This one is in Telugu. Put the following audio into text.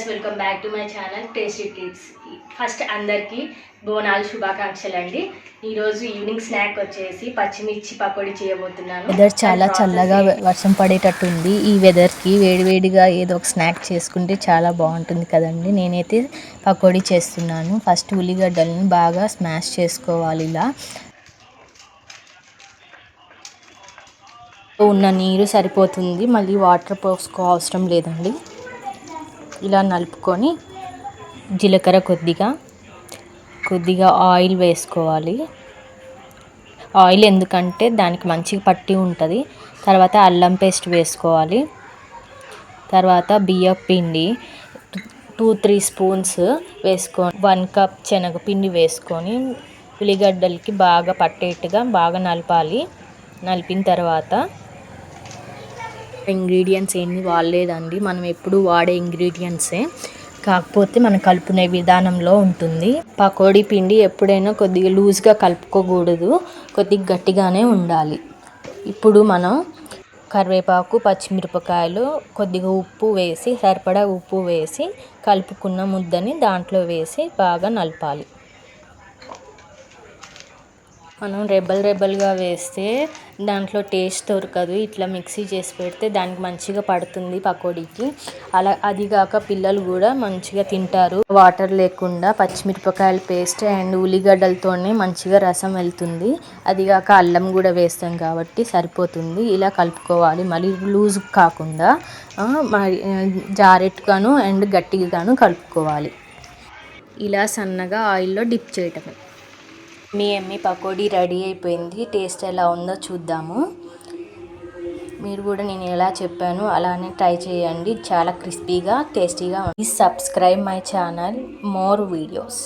Viewers, welcome back to my channel tasty tips. First అందరికీ బోనాలు శుభాకాంక్షలు అండి. ఈరోజు ఈవినింగ్ స్నాక్ వచ్చేసి పచ్చిమిర్చి పకోడీ చేయబోతున్నాను. వెదర్ చాలా చల్లగా వర్షం పడేటట్టు ఉంది. ఈ వెదర్కి వేడివేడిగా ఏదో ఒక స్నాక్ చేసుకుంటే చాలా బాగుంటుంది కదండి. నేనైతే పకోడీ చేస్తున్నాను. ఫస్ట్ ఉల్లిగడ్డలను బాగా స్మాష్ చేసుకోవాలి. ఇలా ఉన్న నీరు సరిపోతుంది, మళ్ళీ వాటర్ పోసుకో అవసరం లేదండి. ఇలా నలుపుకొని జీలకర్ర కొద్దిగా ఆయిల్ వేసుకోవాలి. ఆయిల్ ఎందుకంటే దానికి మంచిగా పట్టి ఉంటుంది. తర్వాత అల్లం పేస్ట్ వేసుకోవాలి. తర్వాత బియ్యం పిండి 2-3 స్పూన్స్ వేసుకొని 1 కప్ శనగపిండి వేసుకొని ఉల్లిగడ్డలకి బాగా పట్టేట్టుగా బాగా నలపాలి. నలిపిన తర్వాత ఇంగ్రీడియంట్స్ ఏమీ వాడలేదండి. మనం ఎప్పుడు వాడే ఇంగ్రీడియంట్సే, కాకపోతే మనం కలుపునే విధానంలో ఉంటుంది. పకోడీ పిండి ఎప్పుడైనా కొద్దిగా లూజ్గా కలుపుకోకూడదు, కొద్దిగా గట్టిగానే ఉండాలి. ఇప్పుడు మనం కరివేపాకు, పచ్చిమిరపకాయలు, కొద్దిగా ఉప్పు వేసి సరిపడా ఉప్పు వేసి కలుపుకున్న ముద్దని దాంట్లో వేసి బాగా నలపాలి. మనం రెబ్బలుగా వేస్తే దాంట్లో టేస్ట్ దొరకదు. ఇట్లా మిక్సీ చేసి పెడితే దానికి మంచిగా పడుతుంది పకోడీకి. అదిగాక పిల్లలు కూడా మంచిగా తింటారు. వాటర్ లేకుండా పచ్చిమిరపకాయల పేస్ట్ అండ్ ఉల్లిగడ్డలతోనే మంచిగా రసం వెళ్తుంది. అదిగాక అల్లం కూడా వేస్తాం కాబట్టి సరిపోతుంది. ఇలా కలుపుకోవాలి, మళ్ళీ లూజ్ కాకుండా జారెట్టుగాను అండ్ గట్టిగాను కలుపుకోవాలి. ఇలా సన్నగా ఆయిల్లో డిప్ చేయటమే. మీ పకోడీ రెడీ అయిపోయింది. టేస్ట్ ఎలా ఉందో చూద్దాము. మీరు కూడా నేను ఎలా చెప్పాను అలానే ట్రై చేయండి. చాలా క్రిస్పీగా టేస్టీగా ఉంది. Subscribe my channel more videos.